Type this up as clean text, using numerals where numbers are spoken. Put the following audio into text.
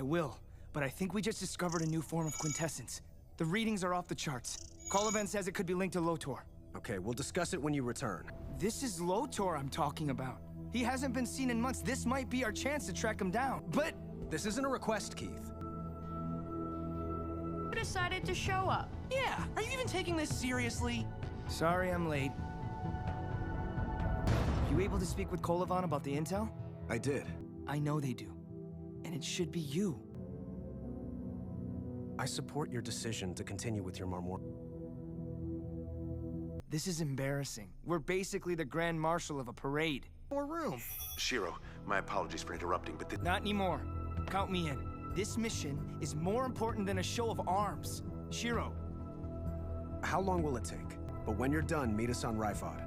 will, but I think we just discovered a new form of quintessence. The readings are off the charts. Kolovan says it could be linked to Lotor. Okay, we'll discuss it when you return. This is Lotor I'm talking about. He hasn't been seen in months. This might be our chance to track him down. But this isn't a request, Keith. You decided to show up. Yeah, are you even taking this seriously? sorry I'm late. You able to speak with Kolovan about the intel? I did. I know they do. And it should be you. I support your decision to continue with your Marmor. This is embarrassing. We're basically the Grand Marshal of a parade. More room. Shiro, my apologies for interrupting, but Not anymore. Count me in. This mission is more important than a show of arms. Shiro. How long will it take? But when you're done, meet us on Ryfod.